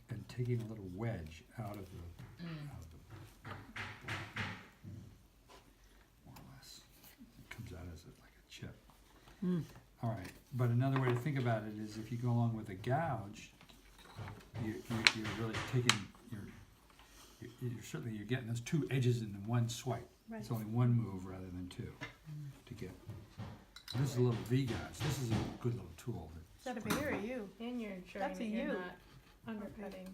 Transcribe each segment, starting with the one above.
and taking a little wedge out of the, more or less. It comes out as like a chip. All right, but another way to think about it is if you go along with a gouge, you're really taking, you're getting those two edges in one swipe. Right. It's only one move rather than two to get. This is a little V-gouge. This is a good little tool. Is that a V or a U? And you're ensuring That's a that you're U. not undercutting,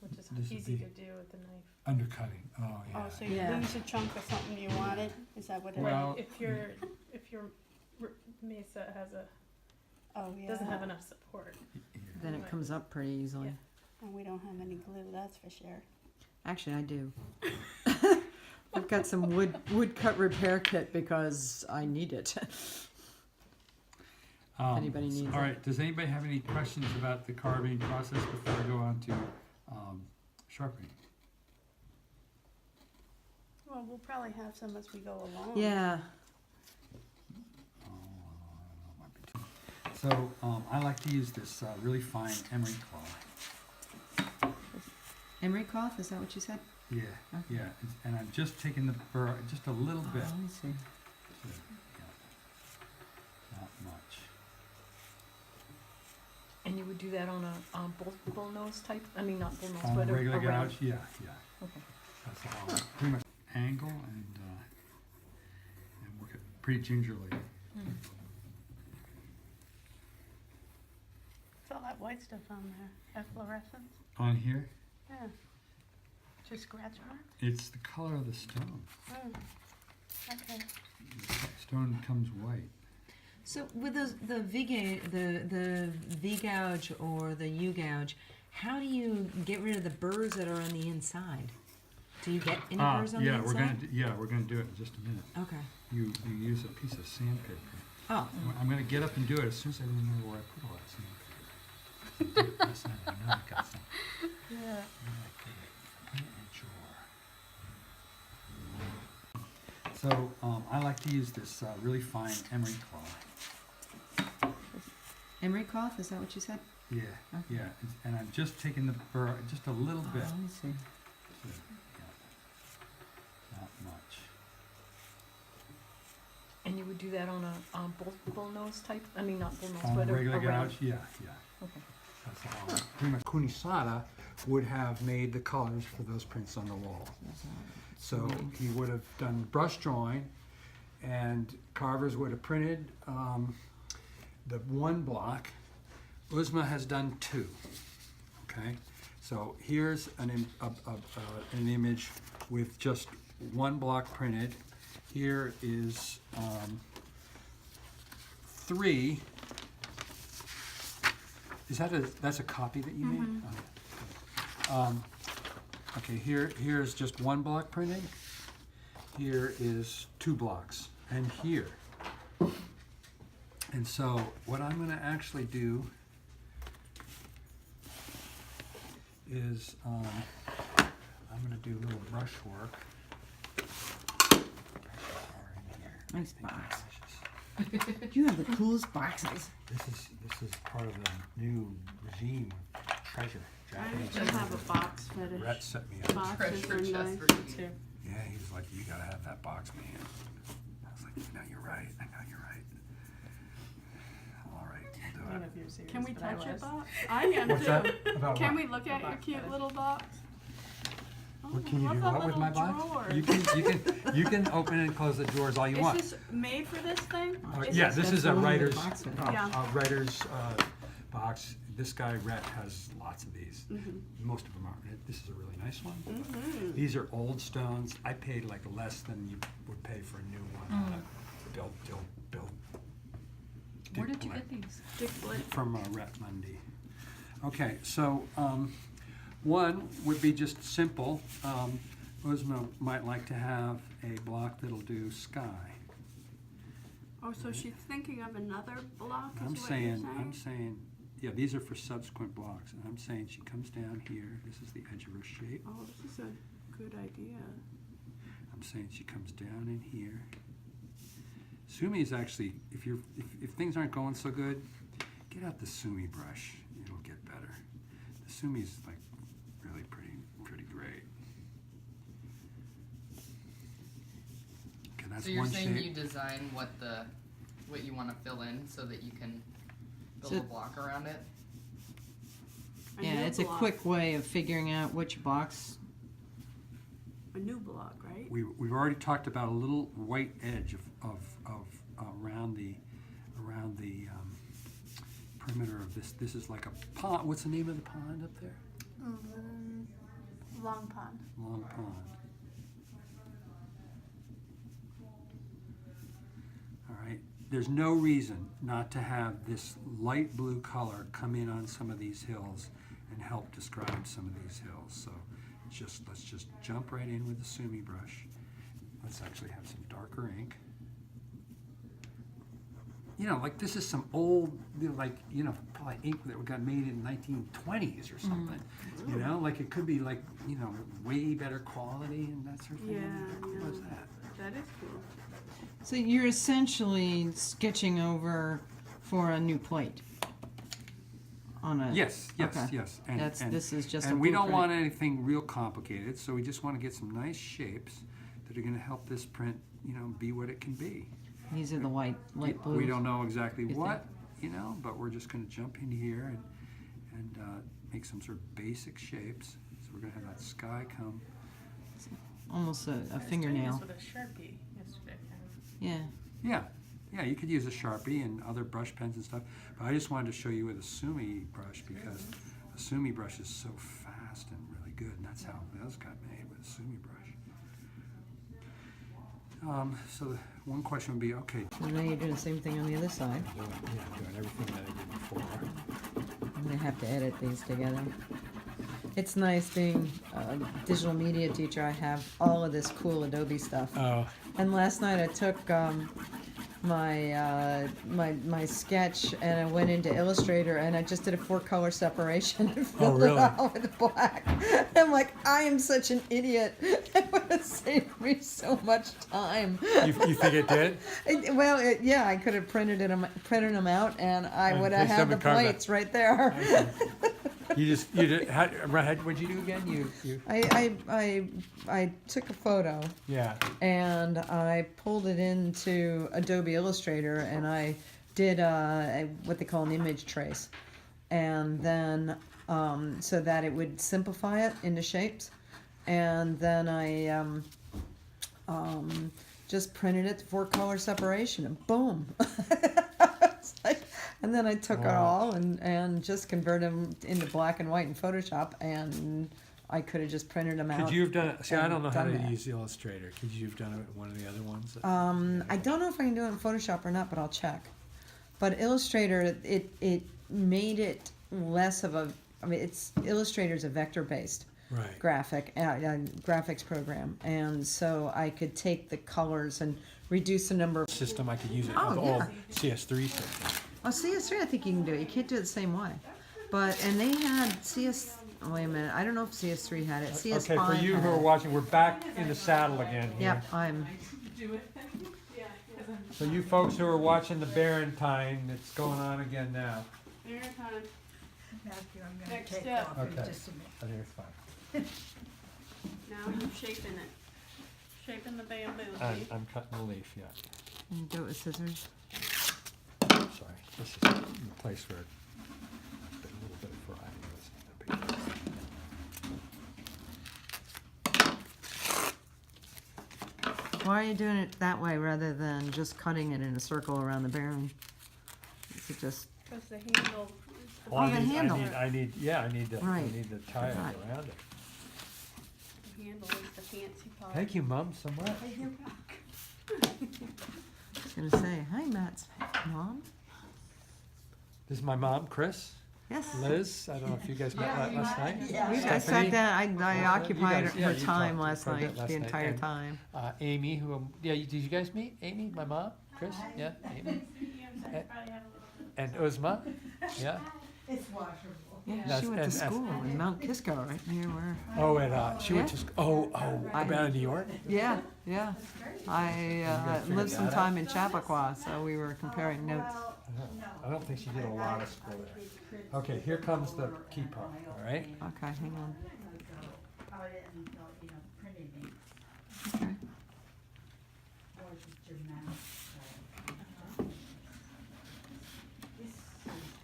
which is This is easy the- to do with the knife. Undercutting, oh, yeah. Oh, so you Yeah. lose a chunk of something you wanted? Is that what it is? Well- Right, if your mesa has Oh, yeah. doesn't have enough support. Yeah. Then it comes up pretty easily. Yeah. And we don't have any glue, that's for sure. Actually, I do. I've got some wood cut repair kit because I need it. Anybody needs All it. right, does anybody have any questions about the carving process before I go on to sharpening? Well, we'll probably have some as we go along. Yeah. So I like to use this really fine emery cloth. Emery cloth, is that what you said? Yeah, Okay. yeah, and I'm just taking the burr just a little bit. Oh, I see. Yeah. Not much. And you would do that on a bullnose type, I mean, not bullnose, On but a regular round. gouge, yeah. Okay. That's how I pretty much angle and work it pretty gingerly. What's all that white stuff on there? Efflorescence? On here, Yeah. Just scratch marks? it's the color of the stone. Oh, okay. The stone comes white. So with the V gouge or the U gouge, how do you get rid of the burrs that are on the inside? Do you get any burrs on yeah, the we're inside? we're gonna do it in just a minute. Okay. You use a piece of sandpaper. Oh. I'm gonna get up and do it as soon as I remember where I put all that sandpaper. Last night, I know I got some. Yeah. Where did I put it? Put it in a drawer. So I like to use this really fine emery cloth. Emery cloth, is that what you said? Yeah, Okay. yeah, and I'm just taking the burr just a little bit. Oh, I see. Yeah. Not much. And you would do that on a bullnose type, I mean, not bullnose, On but a regular round. gouge, yeah. Okay. That's how pretty much Kunisada would have made the colors for those prints on the wall. So he would have done brush drawing, and carvers would have printed the one block. Uzma has done two. Okay, so here's an image with just one block printed. Here is three. Is that that's a copy that you made? Okay. Okay, here's just one block printed. Here is two blocks, and here. And so what I'm going to actually do is I'm going to do a little brush work. Nice box. You have the coolest boxes. This is part of the new regime of treasure. I Japanese. have a box fetish. Rhett set me up. Boxes are nice too. Yeah, he was like, "You gotta have that box, man." I was like, "No, you're right. I know you're right." All right, we'll do None it. of you are serious, Can we but I touch your was. box? I am What's that? too. About Can what? we look at your box cute fetish. little box? Oh, What can I you love do? that What with my little box? drawer. You can open and close the drawers all you want. Is this made for this thing? Is Yeah, this- this is That's a one with the writer's box in it. Yeah. writer's box. This guy Rhett has lots of these. Mhm. Most of them are. This is a really nice one. Mhm. These are old stones. I paid like less than you would pay for a new one. Build. Where did you Dick get these? Dick Blake. From Rhett Mundy. Okay, so one would be just simple. Uzma might like to have a block that'll do sky. Oh, so she's thinking of another block, is I'm what you're saying, yeah, these are for subsequent blocks. And I'm saying she comes down here. This is the edge of her shape. Oh, this is a good idea. I'm saying she comes down in here. Sumi is actually, if things aren't going so good, get out the Sumi brush. It'll get better. The Sumi is like that's So you're one saying shape. you design what you want to fill in so that you can build So- a block around it? A Yeah, new it's a block. quick way of figuring out which box. A new block, right? We've already talked about a little white edge of around the perimeter of this. This is like a pond. What's the name of the pond up there? Long Pond. Long Pond. All right. There's no reason not to have this light blue color come in on some of these hills and help describe some of these hills. So let's just jump right in with the Sumi brush. Let's actually have some darker ink. You know, like this is some old, probably ink that got made in 1920s or something. You know, like it could be like, way better quality and that sort of thing. Yeah, What was that? That is cool. So you're essentially sketching over for a new plate. On a Yes. Okay. Yes. This is just. And a we don't blueprint. want anything real complicated, so we just want to get some nice shapes that are going to help this print, be what it can be. These are the light blues. We don't know exactly You what, but we're just going to jump in here and make some sort of basic shapes. So we're going to have that sky come. Almost a fingernail. With a Sharpie yesterday. Yeah. Yeah, you could use a Sharpie and other brush pens and stuff, but I just wanted to show you with a Sumi brush because a Sumi brush is so fast and really good, and that's how those got made, with a Sumi brush. So the one question would be, okay, So now you're doing the same thing on the other side. doing everything that I did before. I'm gonna have to edit these together. It's nice being a digital media teacher. I have all of this cool Adobe stuff. Oh. And last night I took my sketch and I went into Illustrator and I just did a 4-color separation and filled really? it out with black. I'm like, I am such an idiot. It would have saved me so much time. You think it did? Yeah, I could have printed them out, and I And would have paste had them the in Canva. plates right there. You did. What'd you do again? You. I took a photo Yeah. and I pulled it into Adobe Illustrator and I did what they call an image trace, and then so that it would simplify it into shapes, and then I just printed it 4-color separation and boom. It's like, and then I took it all and just converted them into black and white in Photoshop, and I could have just printed them out. Could you have done it? See, I don't know how done to that. use Illustrator. Could you have done it with one of the other ones? I don't know if I can do it in Photoshop or not, but I'll check. But Illustrator, it made it less of a. I mean, Illustrator's a vector-based Right. graphics program, and so I could take the colors and reduce the number of. System I could use it. Oh, with yeah. all CS3 system. Oh, CS3, I think you can do it. You can't do it the same way. And they had CS. Wait a minute, I don't know if CS3 had it. CS5 Okay, for you had who are it. watching, we're back in the saddle again here. Yep, I'm. So you folks who are watching the Barentine, it's going on again now. Maritime. Matthew, I'm gonna Next take step. off in Okay. just a minute. I think it's fine. Now you're shaping it. Shaping the bamboo. see? I'm cutting the leaf, yeah. Can you do it with scissors? Sorry. This is the place where a little bit of variety was. Why are you doing it that way rather than just cutting it in a circle around the bearing? Is it just, Because the handle is the Oh, the handle. I need to Right. tie it Right. around it. the handle is the fancy part. Thank you, Mom, so much. I was gonna say, hi, Matt's mom? This is my mom, Chris, Yes. Liz. I don't know if you guys met last night. I sat Stephanie. down, I occupied guys- yeah, her you time talked last quite a bit night, last the night, entire and- time. Amy, did you guys meet Amy, my mom, Chris? Yeah, Amy. And Uzma, yeah. It's washable. Yeah, That's- she went to and- school in Mount Kisco, right near where. Oh, and she went to Yeah. about in New York. Yeah, yeah. I figured lived some that time in Chappaqua, so we were comparing notes. I don't think she did a lot of school there. Okay, here comes the key part. All right. Okay, hang on. Out it and, printed ink. Okay. washes your mouth.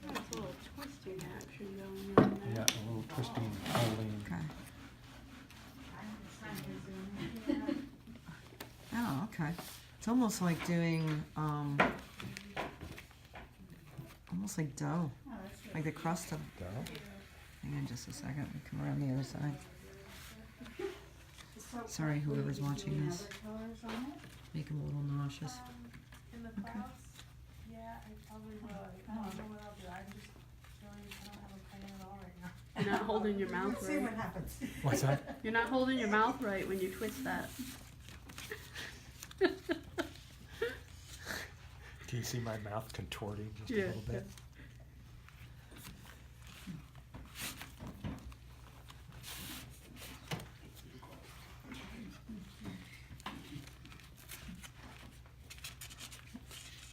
There's a little twisting action going on Yeah, there. a little twisting, folding. Okay. I'm just trying to zoom in. Oh, okay. It's almost like doing, almost like dough, Oh, that's good. like the crust of. Hang on just a second, we come around the other side. So Sorry, whoever's will you be watching doing this. other colors on it? Make them a little nauseous. In the class, yeah, I probably will. I don't know what I'll do. I'm just really, I don't have a plan at all right now. You're not holding your mouth Let's see what right. happens. What's that? You're not holding your mouth right when you twist that. Do you see my mouth contorting just Yeah, a little bit?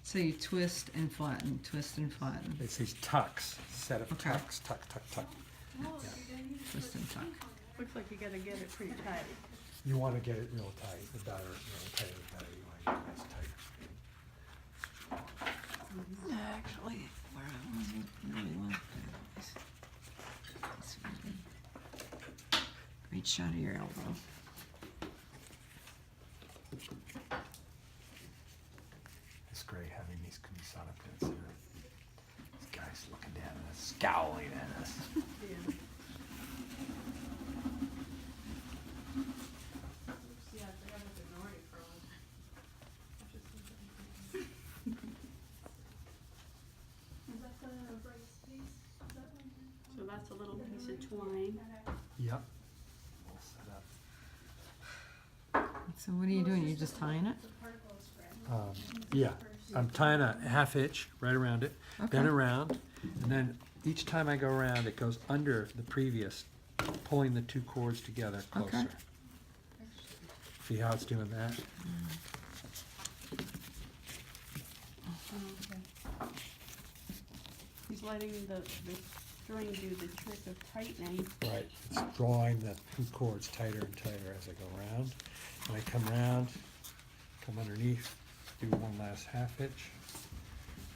So you twist and flatten, twist and flatten, It's these tucks, set of Okay. tucks, tuck, tuck, tuck. twist and tuck. Looks like you gotta get it pretty tight. You want to get it real tight, the better, the tighter, the better. You want to get it nice tight. Actually, where I wasn't really like that. Reach out of your elbow. It's great having these Kumisana prints here. These guys looking down at us, scowling at us. Yeah. Yeah, I forgot what the Nordic girl. Is that the brace piece? Is that one? So that's a little piece of twine. Yep. All set up. So what are you doing? You're just tying it? The particle spread. Yeah, I'm tying a half inch right around it, then Okay. around, and then each time I go around, it goes under the previous, pulling the two cords together Okay. closer. See how it's doing that? He's letting the string do the trick of tightening. Right, it's drawing the two cords tighter and tighter as I go around. And I come around, come underneath, do one last half inch,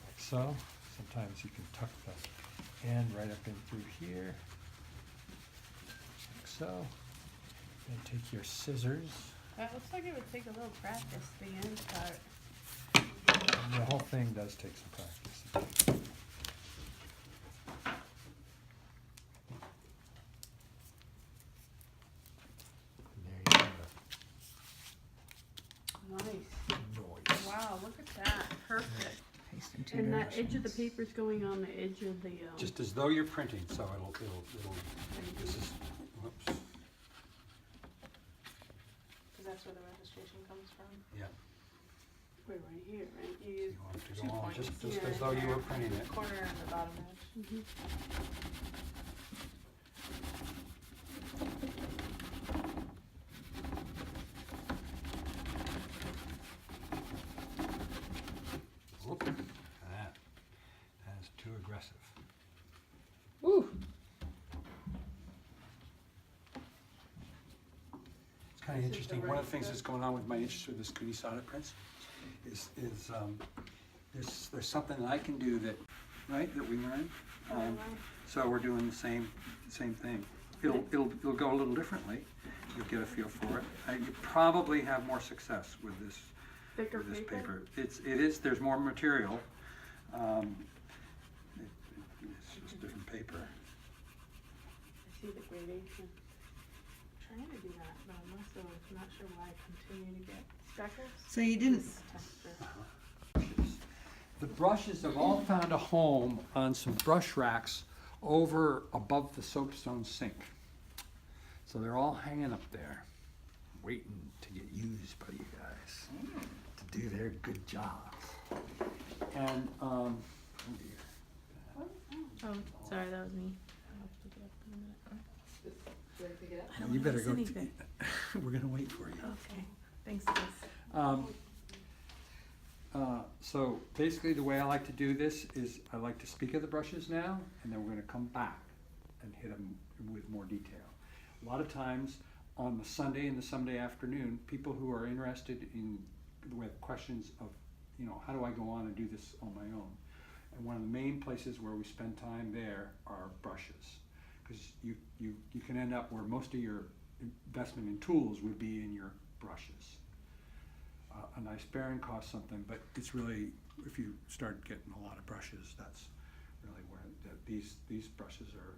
like so. Sometimes you can tuck the end right up in through here, like so. Then take your scissors, That looks like it would take a little practice, the end part. and the whole thing does take some practice. And there you have Nice. it. Noise. Wow, look at that. Perfect. Paste in two And that edge of the directions. paper's going on the edge of the, Just as though you're printing, so it'll, this is, whoops, Cause that's where the registration comes from. yeah. we're right here, right? You You use, want it to Two go on points. just Yeah. as though you were printing it. Corner and the bottom edge. mhm. Whoop, look at that. That is too aggressive. It's kind of This is the interesting. One of right the things foot. that's going on with my interest with this Kunisada prints is there's something that I can do that, right, that we learned. So we're doing the same thing. It'll go a little differently. You'll get a feel for it. You probably have more success with this Thicker with this paper? paper. It is, there's more material. It's just different paper. I see the gradation. I'm trying to do that, but I'm also not sure why I continue to get speckles. So you didn't, This texture. The brushes have all found a home on some brush racks over above the soapstone sink. So they're all hanging up there, waiting to get used by you guys to do their good jobs. And, oh dear. Oh, sorry, that was me. I don't You wanna better miss go, anything. we're gonna wait for you. Okay, thanks, guys. So basically the way I like to do this is I like to speak of the brushes now, and then we're gonna come back and hit them with more detail. A lot of times on the Sunday and the Sunday afternoon, people who are interested in with questions of, you know, how do I go on and do this on my own? And one of the main places where we spend time there are brushes. Because you can end up where most of your investment in tools would be in your brushes. A nice bearing costs something, but it's really, if you start getting a lot of brushes, that's really where these brushes are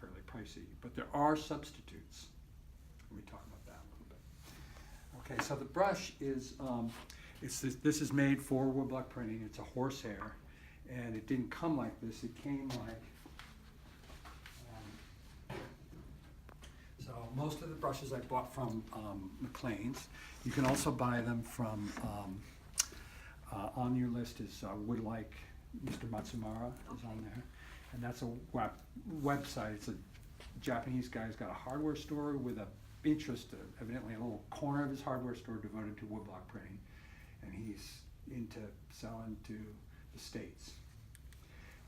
fairly pricey. But there are substitutes. Let me talk about that a little bit. Okay, so the brush is, this is made for woodblock printing. It's a horsehair, and it didn't come like this. It came like, so most of the brushes I bought from McLean's. You can also buy them from, on your list is Woodlike, Mr. Matsumara is on there. And that's a website. It's a Japanese guy who's got a hardware store with a interest, evidently a little corner of his hardware store devoted to woodblock printing. And he's into selling to the States.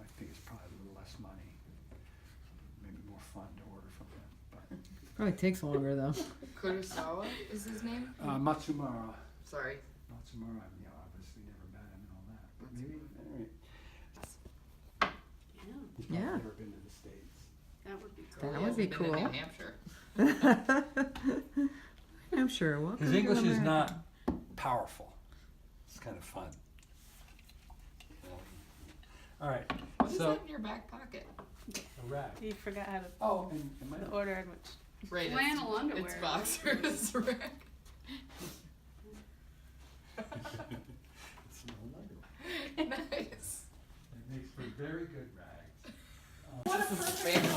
I think it's probably a little less money, maybe more fun to order from him. But Probably takes longer though. Kurosawa is his name? Matsumara. Sorry. Matsumara, you know, obviously never met him and all that. But maybe, anyway, Yeah, he's probably Yeah. never been to the States. that would be cool. That He would be hasn't been to cool. New Hampshire. I'm sure. Welcome His to English is America. not powerful. It's kind of fun. All right, What is so that in your back pocket? a rag. You forgot how to, Oh, and my the order in which Right. flannel underwear. It's boxers, right? it's an old underwear. Nice. It makes for very good rags. Fancy.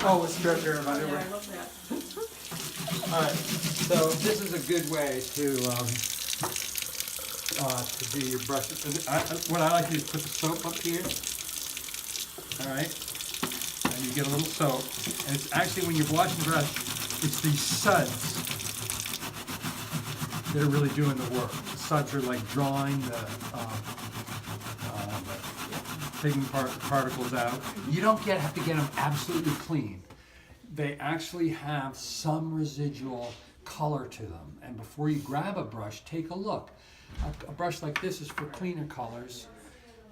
Oh, it's spare pair of Yeah, underwear. I love that. All right, so this is a good way to do your brushes. What I like to do is put the soap up here. All right, and you get a little soap, and it's actually when you're washing the brush, it's these suds that are really doing the work. The suds are like drawing the taking particles out. You don't have to get them absolutely clean. They actually have some residual color to them. And before you grab a brush, take a look. A brush like this is for cleaner colors.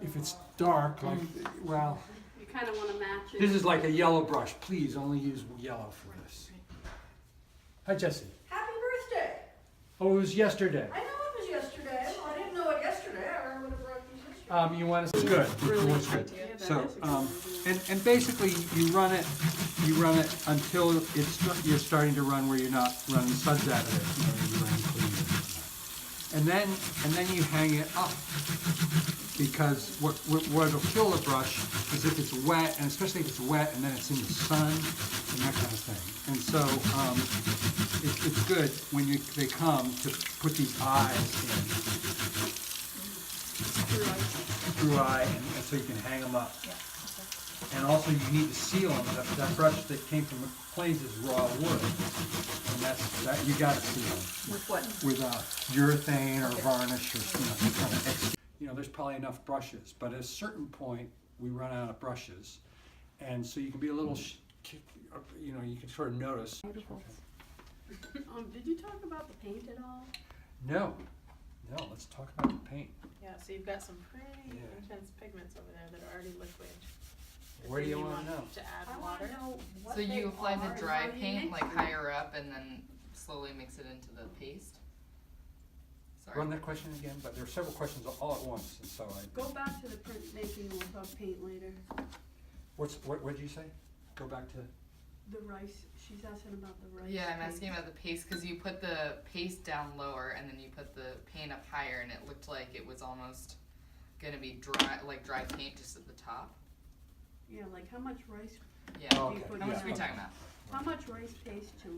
If it's dark, like, well, You kind of want to match it. this is like a yellow brush. Please only use yellow for this. Hi, Jesse. Happy birthday! Oh, it was yesterday. I know it was yesterday. I didn't know it yesterday. I would have brought these yesterday. You want to, it's good. Really It's good. Yeah, that So, is a good idea. and basically you run it until you're starting to run where you're not running suds out of it. You know, you're running clean. And then you hang it up, because what'll kill the brush is if it's wet, and especially if it's wet and then it's in the sun and that kind of thing. And so it's good when they come to put these eyes in. Through eye, and so you can hang them up. And also you need to seal them. That brush that came from McLean's is raw wood, and that you got to seal them With what? with urethane or varnish or some kind of. You know, there's probably enough brushes, but at a certain point we run out of brushes, and so you can be a little, you know, you can sort of notice. Beautiful. Did you talk about the paint at all? No, let's talk about the paint. Yeah, so you've got some pretty Yeah. intense pigments over there that are already liquid. Where do you want want to know? to add I water? want to know what So they you apply are the and dry how you paint mix like them. higher up and then slowly mix it into the paste? Sorry. Run that question again, but there are several questions all at once, and so Go back to the print making, we'll talk paint later. what did you say? Go back to. The rice, she's asking about the rice. Yeah, I'm paint. asking about the paste because you put the paste down lower and then you put the paint up higher and it looked like it was almost gonna be dry paint just at the top. Yeah, like how much rice, Yeah. Oh, do you okay, put How much yeah, are we okay. talking about? how much rice paste to